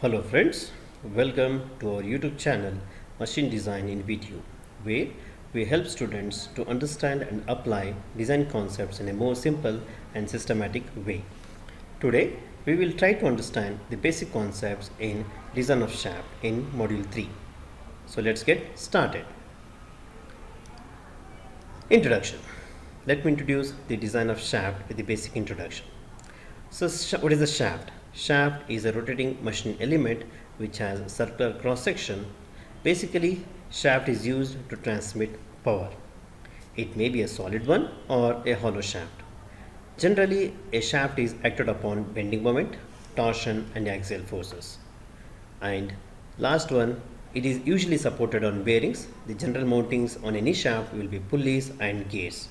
Hello friends, welcome to our YouTube channel Machine Design in Video, where we help students to understand and apply design concepts in a more simple and systematic way. Today we will try to understand the basic concepts in design of shaft in module 3. So let's get started. Introduction. Let me introduce the design of shaft with the basic introduction. So what is a shaft? Shaft is a rotating machine element which has a circular cross section. Basically, shaft is used to transmit power. It may be a solid one or a hollow shaft. Generally, a shaft is acted upon bending moment, torsion and axial forces. And last one, it is usually supported on bearings. The general mountings on any shaft will be pulleys and gears.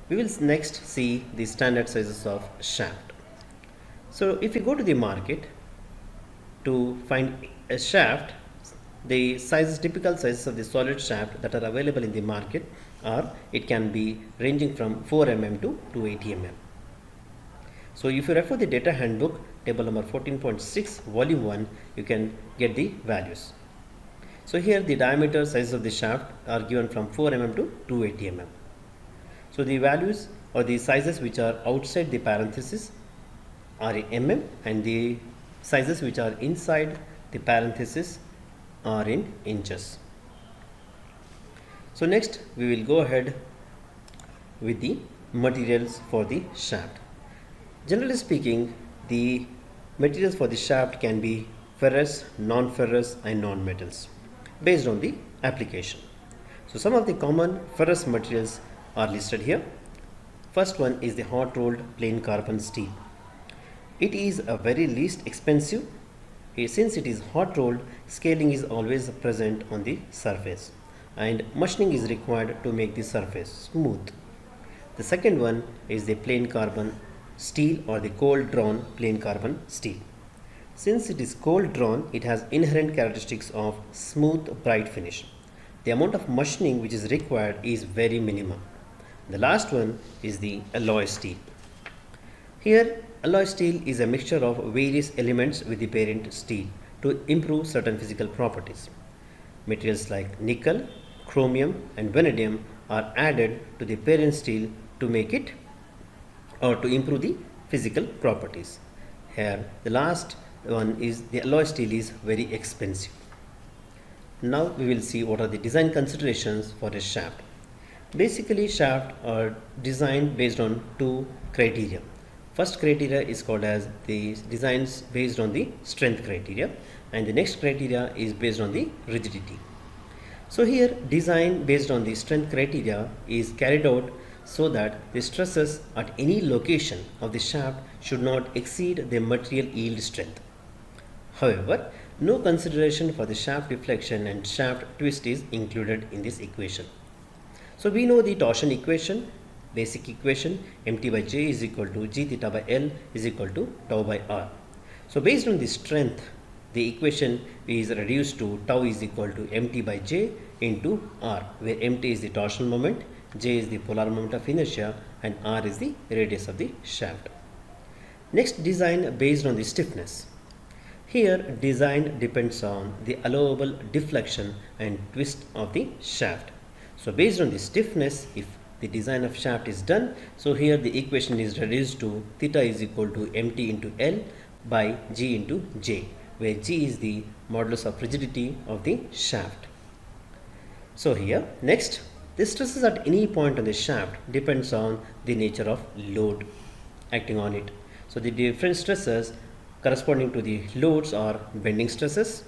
We will next see the standard sizes of shaft. So if you go to the market to find a shaft, the typical sizes of the solid shaft that are available in the market are, it can be ranging from 4 mm to 280 mm. So if you refer the data handbook table number 14.6 volume 1, you can get the values. So here the diameter sizes of the shaft are given from 4 mm to 280 mm. So the values or the sizes which are outside the parenthesis are in mm, and the sizes which are inside the parenthesis are in inches. So next we will go ahead with the materials for the shaft. Generally speaking, the materials for the shaft can be ferrous, non-ferrous and non-metals based on the application. So some of the common ferrous materials are listed here. First one is the hot rolled plain carbon steel. It is a very least expensive. Since it is hot rolled, scaling is always present on the surface and machining is required to make the surface smooth. The second one is the plain carbon steel or the cold drawn plain carbon steel. Since it is cold drawn, it has inherent characteristics of smooth, bright finish. The amount of machining which is required is very minimum. The last one is the alloy steel. Here, alloy steel is a mixture of various elements with the parent steel to improve certain physical properties. Materials like nickel, chromium and vanadium are added to the parent steel to make it or to improve the physical properties. Here, the last one is the alloy steel is very expensive. Now we will see what are the design considerations for a shaft. Basically, shafts are designed based on two criteria. First criteria is called as the designs based on the strength criteria, and the next criteria is based on the rigidity. So here, design based on the strength criteria is carried out so that the stresses at any location of the shaft should not exceed the material yield strength. However, no consideration for the shaft deflection and shaft twist is included in this equation. So we know the torsion equation, basic equation, mt by j is equal to g theta by L is equal to tau by r. So based on the strength, the equation is reduced to tau is equal to mt by j into r, where mt is the torsional moment, j is the polar moment of inertia and r is the radius of the shaft. Next, design based on the stiffness. Here, design depends on the allowable deflection and twist of the shaft. So based on the stiffness, if the design of shaft is done, so here the equation is reduced to theta is equal to mt into L by g into j, where g is the modulus of rigidity of the shaft. So here, next, the stresses at any point on the shaft depends on the nature of load acting on it. So the different stresses corresponding to the loads are bending stresses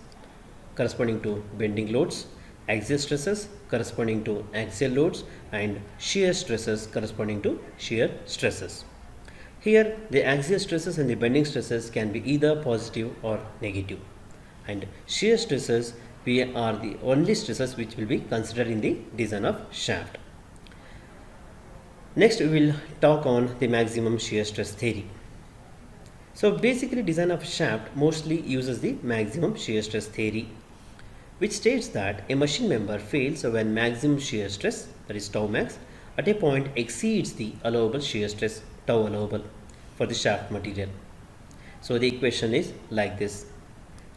corresponding to bending loads, axial stresses corresponding to axial loads and shear stresses corresponding to shear stresses. Here the axial stresses and the bending stresses can be either positive or negative, and shear stresses are the only stresses which will be considered in the design of shaft. Next we will talk on the maximum shear stress theory. So basically, design of shaft mostly uses the maximum shear stress theory, which states that a machine member fails when maximum shear stress, that is tau max, at a point exceeds the allowable shear stress tau allowable for the shaft material. So the equation is like this.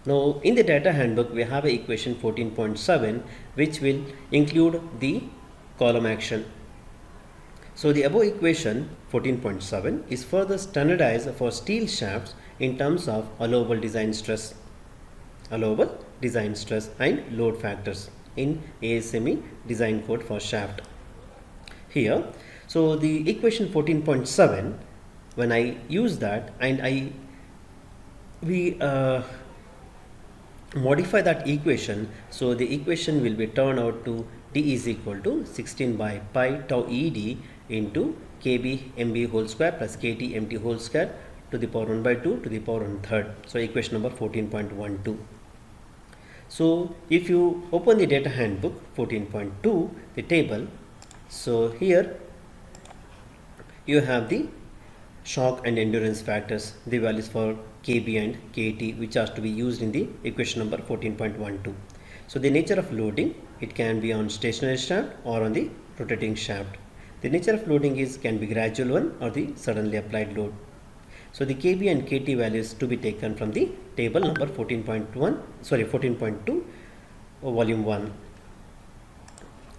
Now in the data handbook we have a equation 14.7 which will include the column action. So the above equation 14.7 is further standardized for steel shafts in terms of allowable design stress and load factors in ASME design code for shaft. Here, so the equation 14.7, when I use that and we modify that equation, so the equation will be turned out to d is equal to 16 by pi tau ed into kb mb whole square plus kt mt whole square to the power 1 by 2 to the power 1 third. So equation number 14.12. So if you open the data handbook 14.2, the table, so here you have the shock and endurance factors, the values for kb and kt, which are to be used in the equation number 14.12. So the nature of loading, it can be on stationary shaft or on the rotating shaft. The nature of loading can be gradual one or the suddenly applied load. So the kb and kt values to be taken from the table number 14.2 volume 1.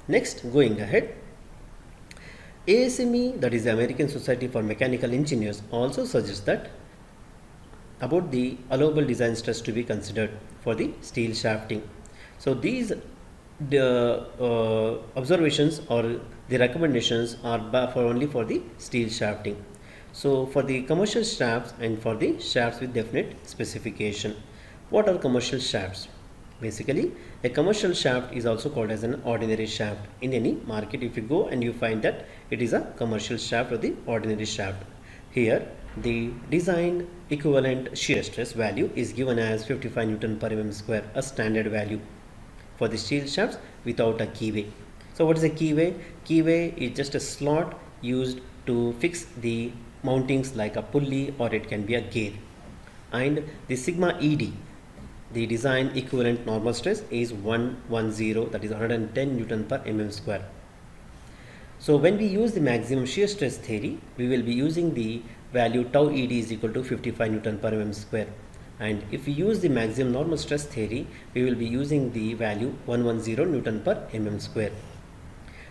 Next, going ahead, ASME, that is the American Society for Mechanical Engineers, also suggests that about the allowable design stress to be considered for the steel shafting. So these observations or the recommendations are only for the steel shafting. So for the commercial shafts and for the shafts with definite specification. What are commercial shafts? Basically, a commercial shaft is also called as an ordinary shaft. In any market, if you go and you find that it is a commercial shaft or the ordinary shaft. Here, the design equivalent shear stress value is given as 55 Newton per mm square, a standard value for the steel shafts without a keyway. So what is a keyway? Keyway is just a slot used to fix the mountings like a pulley or it can be a gear. And the sigma ED, the design equivalent normal stress, is 110, that is 110 Newton per mm square. So when we use the maximum shear stress theory, we will be using the value tau ED is equal to 55 Newton per mm square. And if we use the maximum normal stress theory, we will be using the value 110 Newton per mm square.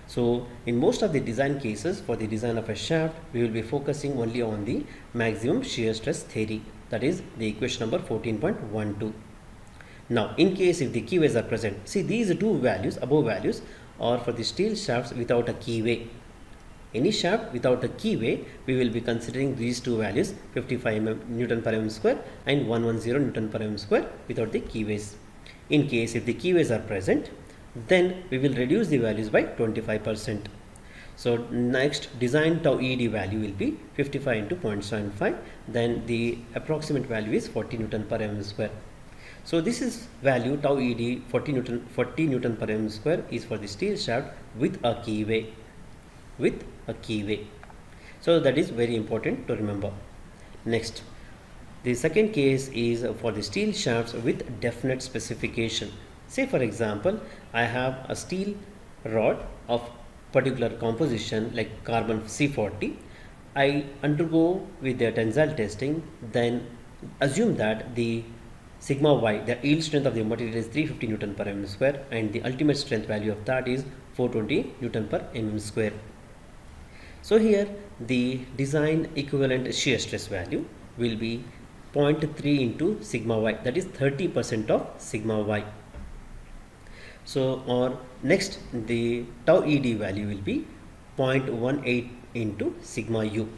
So in most of the design cases for the design of a shaft, we will be focusing only on the maximum shear stress theory, that is the equation number 14.12. Now in case if the keyways are present, see these two values, above values, are for the steel shafts without a keyway. Any shaft without a keyway, we will be considering these two values, 55 Newton per mm square and 110 Newton per mm square without the keyways. In case if the keyways are present, then we will reduce the values by 25%. So next, design tau ED value will be 55 into 0.75, then the approximate value is 40 Newton per mm square. So this is value tau ED 40 Newton per mm square is for the steel shaft with a keyway. So that is very important to remember. Next, the second case is for the steel shafts with definite specification. Say for example, I have a steel rod of particular composition like carbon C40. I undergo with the tensile testing, then assume that the sigma y, the yield strength of the material, is 350 Newton per mm square and the ultimate strength value of that is 420 Newton per mm square. So here the design equivalent shear stress value will be 0.3 into sigma y, that is 30% of sigma y. So or next, the tau ED value will be 0.18 into sigma u.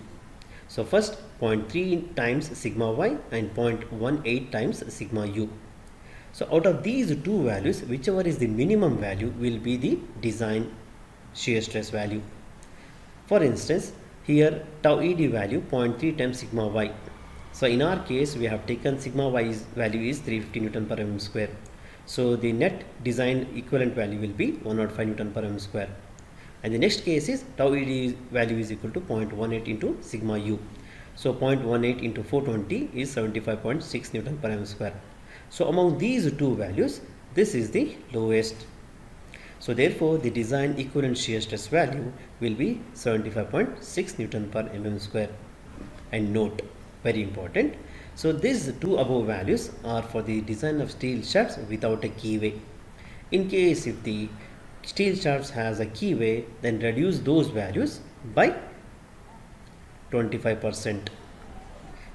So first 0.3 times sigma y and 0.18 times sigma u. So out of these two values, whichever is the minimum value will be the design shear stress value. For instance, here tau ED value 0.3 times sigma y. So in our case, we have taken sigma y's value is 350 Newton per mm square. So the net design equivalent value will be 105 Newton per mm square. And the next case is tau ED value is equal to 0.18 into sigma u. So 0.18 into 420 is 75.6 Newton per mm square. So among these two values, this is the lowest. So therefore, the design equivalent shear stress value will be 75.6 Newton per mm square. And note, very important, So these two above values are for the design of steel shafts without a keyway. In case if the steel shafts has a keyway, then reduce those values by 25%.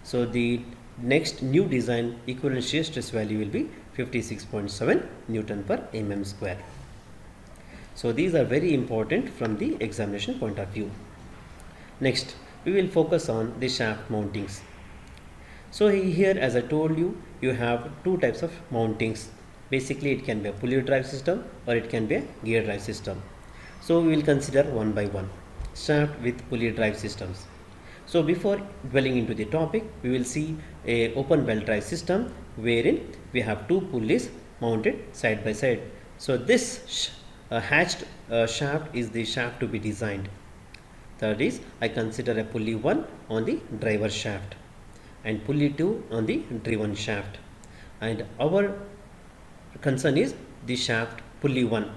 So the next new design equivalent shear stress value will be 56.7 Newton per mm square. So these are very important from the examination point of view. Next, we will focus on the shaft mountings. So here, as I told you, you have two types of mountings. Basically, it can be a pulley drive system or it can be a gear drive system. So we will consider one by one. Shaft with pulley drive systems. So before dwelling into the topic, we will see a open belt drive system wherein we have two pulleys mounted side by side. So this hatched shaft is the shaft to be designed. Third is, I consider a pulley 1 on the driver shaft and pulley 2 on the driven shaft, and our concern is the shaft pulley 1.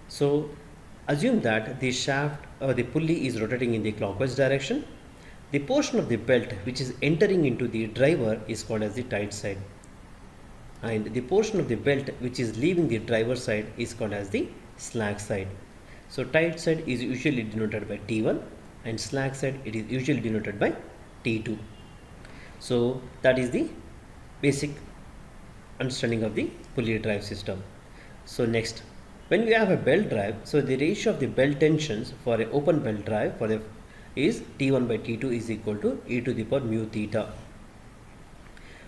So assume that the shaft or the pulley is rotating in the clockwise direction. The portion of the belt which is entering into the driver is called as the tight side, and the portion of the belt which is leaving the driver side is called as the slack side. So tight side is usually denoted by T1 and slack side it is usually denoted by T2. So that is the basic understanding of the pulley drive system. So next, when we have a belt drive, so the ratio of the belt tensions for an open belt drive is T1 by T2 is equal to e to the power mu theta,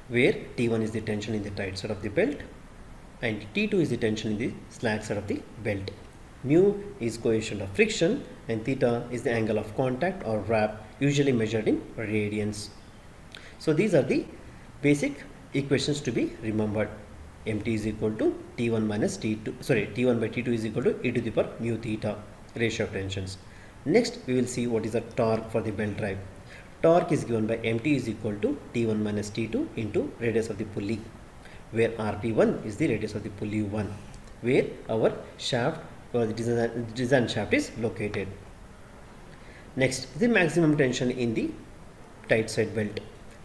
where T1 is the tension in the tight side of the belt and T2 is the tension in the slack side of the belt. Mu is coefficient of friction and theta is the angle of contact or wrap, usually measured in radians. So these are the basic equations to be remembered. Mt is equal to T1 minus T2, T1 by T2 is equal to e to the power mu theta, ratio of tensions. Next, we will see what is the torque for the belt drive. Torque is given by Mt is equal to T1 minus T2 into radius of the pulley, where Rp1 is the radius of the pulley 1, where our shaft or the design shaft is located. Next, the maximum tension in the tight side belt.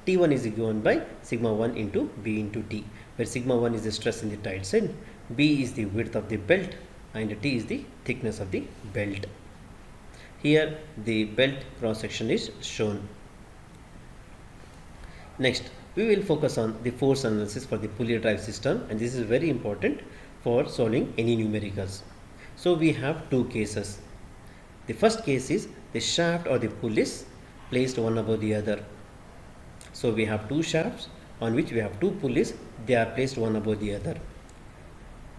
T1 is given by sigma 1 into B into T, where sigma 1 is the stress in the tight side, B is the width of the belt and T is the thickness of the belt. Here the belt cross section is shown. Next, we will focus on the force analysis for the pulley drive system, and this is very important for solving any numericals. So we have two cases. The first case is the shaft or the pulleys placed one above the other. So we have two shafts on which we have two pulleys, they are placed one above the other.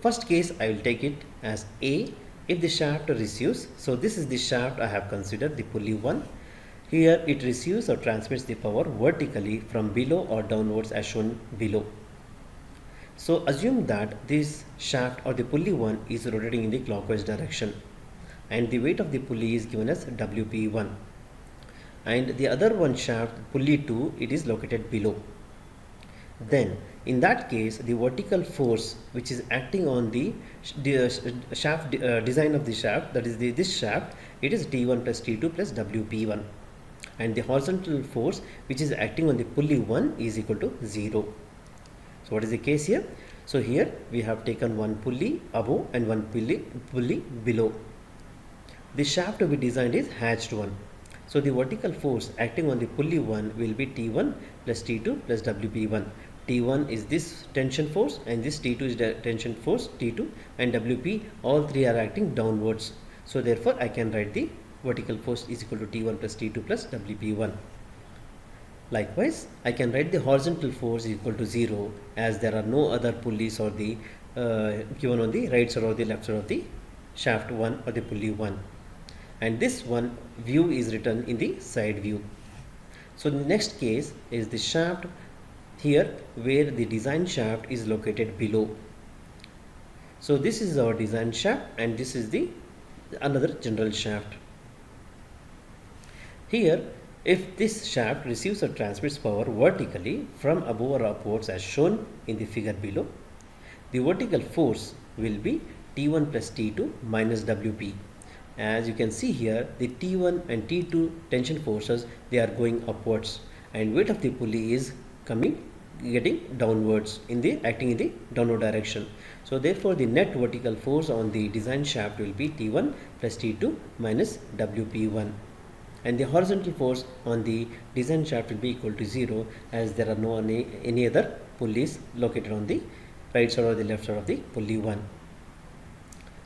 First case, I will take it as A. If the shaft receives, so this is the shaft I have considered, the pulley 1. Here it receives or transmits the power vertically from below or downwards as shown below. So assume that this shaft or the pulley 1 is rotating in the clockwise direction and the weight of the pulley is given as WP1, and the other one shaft, pulley 2, it is located below. Then in that case, the vertical force which is acting on the shaft design of the shaft, that is this shaft, it is T1 plus T2 plus WP1, and the horizontal force which is acting on the pulley 1 is equal to 0. So what is the case here? So here we have taken one pulley above and one pulley below. The shaft to be designed is hatched one. So the vertical force acting on the pulley 1 will be T1 plus T2 plus WP1. T1 is this tension force and this T2 is the tension force T2, and WP, all three are acting downwards. So therefore I can write the vertical force is equal to T1 plus T2 plus WP1. Likewise, I can write the horizontal force is equal to 0 as there are no other pulleys or the given on the right side or the left side of the shaft 1 or the pulley 1, and this one view is written in the side view. So the next case is the shaft here where the design shaft is located below. So this is our design shaft and this is the another general shaft. Here, if this shaft receives or transmits power vertically from above or upwards as shown in the figure below, the vertical force will be T1 plus T2 minus WP. As you can see here, the T1 and T2 tension forces, they are going upwards, and weight of the pulley is getting downwards acting in the downward direction. So therefore the net vertical force on the design shaft will be T1 plus T2 minus WP1, and the horizontal force on the design shaft will be equal to 0, as there are no any other pulleys located on the right side or the left side of the pulley 1.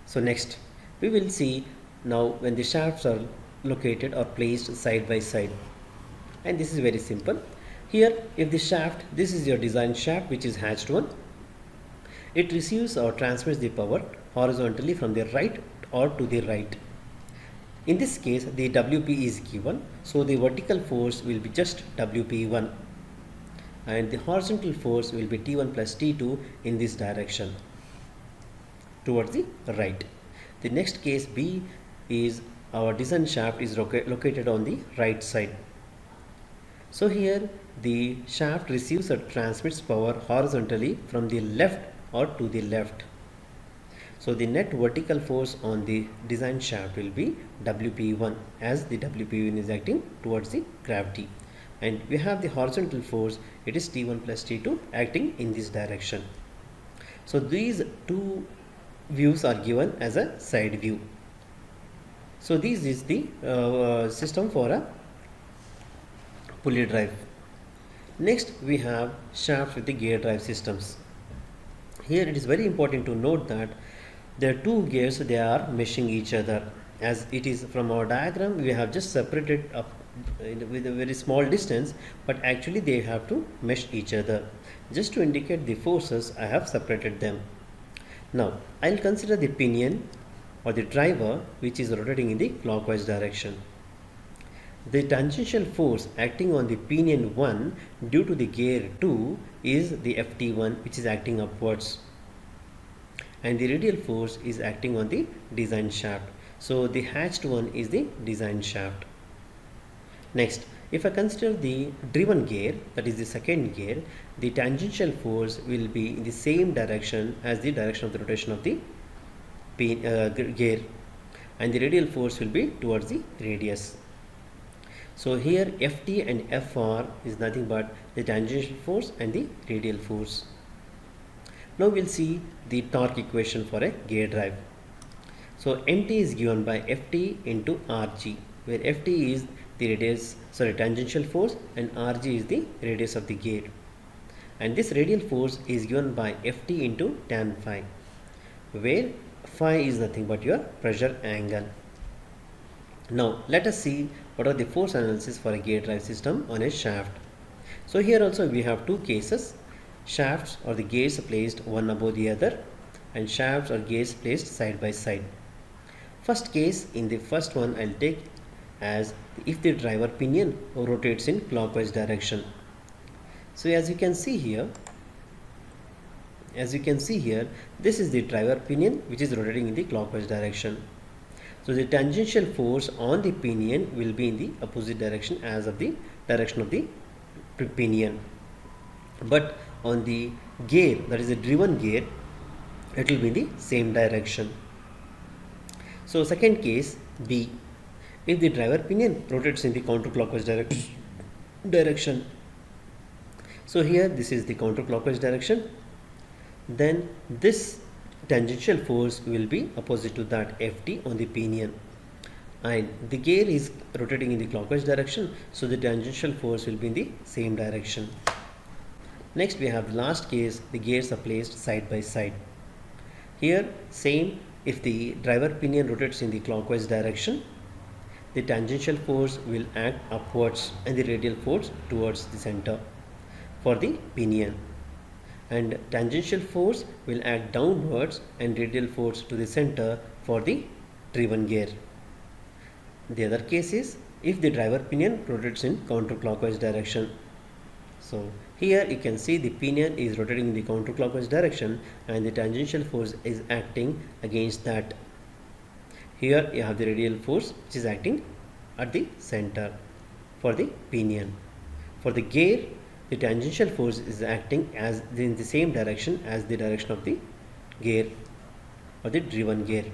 So next we will see now when the shafts are located or placed side by side, and this is very simple. Here if the shaft, this is your design shaft which is hatched one, it receives or transmits the power horizontally from the right or to the right. In this case the WP is given, so the vertical force will be just WP1 and the horizontal force will be T1 plus T2 in this direction towards the right. The next case B is our design shaft is located on the right side. So here the shaft receives or transmits power horizontally from the left or to the left. So the net vertical force on the design shaft will be WP1, as the WP1 is acting towards the gravity, and we have the horizontal force, it is T1 plus T2 acting in this direction. So these two views are given as a side view. So this is the system for a pulley drive. Next we have shaft with the gear drive systems. Here it is very important to note that there are two gears, they are meshing each other, as it is from our diagram we have just separated up with a very small distance, but actually they have to mesh each other. Just to indicate the forces, I have separated them. Now I will consider the pinion or the driver which is rotating in the clockwise direction. The tangential force acting on the pinion 1 due to the gear 2 is the Ft1, which is acting upwards, and the radial force is acting on the design shaft. So the hatched one is the design shaft. Next, if I consider the driven gear, that is the second gear, the tangential force will be in the same direction as the direction of the rotation of the gear, and the radial force will be towards the radius. So here Ft and Fr is nothing but the tangential force and the radial force. Now we'll see the torque equation for a gear drive. So Mt is given by Ft into Rg, where Ft is the tangential force and Rg is the radius of the gear, and this radial force is given by Ft into tan phi, where phi is nothing but your pressure angle. Now let us see what are the force analysis for a gear drive system on a shaft. So here also we have two cases. Shafts or the gears placed one above the other, and shafts or gears placed side by side. First case, in the first one I'll take as if the driver pinion rotates in clockwise direction. So as you can see here, this is the driver pinion which is rotating in the clockwise direction. So the tangential force on the pinion will be in the opposite direction as of the direction of the pinion, but on the gear, that is a driven gear, it will be in the same direction. So second case B, if the driver pinion rotates in the counterclockwise direction. So here this is the counterclockwise direction, then this tangential force will be opposite to that, Ft on the pinion, and the gear is rotating in the clockwise direction, so the tangential force will be in the same direction. Next we have the last case, the gears are placed side by side. Here same, if the driver pinion rotates in the clockwise direction, the tangential force will act upwards and the radial force towards the center for the pinion, and tangential force will act downwards and radial force to the center for the driven gear. The other case is if the driver pinion rotates in counterclockwise direction. So here you can see the pinion is rotating in the counterclockwise direction and the tangential force is acting against that. Here you have the radial force which is acting at the center for the pinion. For the gear, the tangential force is acting as in the same direction as the direction of the gear or the driven gear,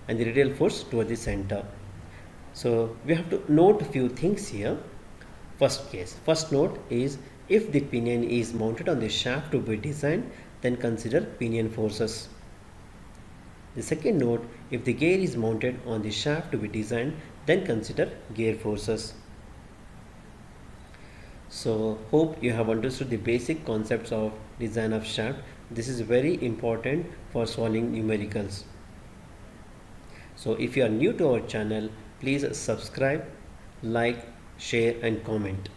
and the radial force toward the center. So we have to note a few things here. First case. First note is if the pinion is mounted on the shaft to be designed, then consider pinion forces. The second note, if the gear is mounted on the shaft to be designed, then consider gear forces. So hope you have understood the basic concepts of design of shaft. This is very important for solving numericals. So if you are new to our channel, please subscribe, like, share and comment.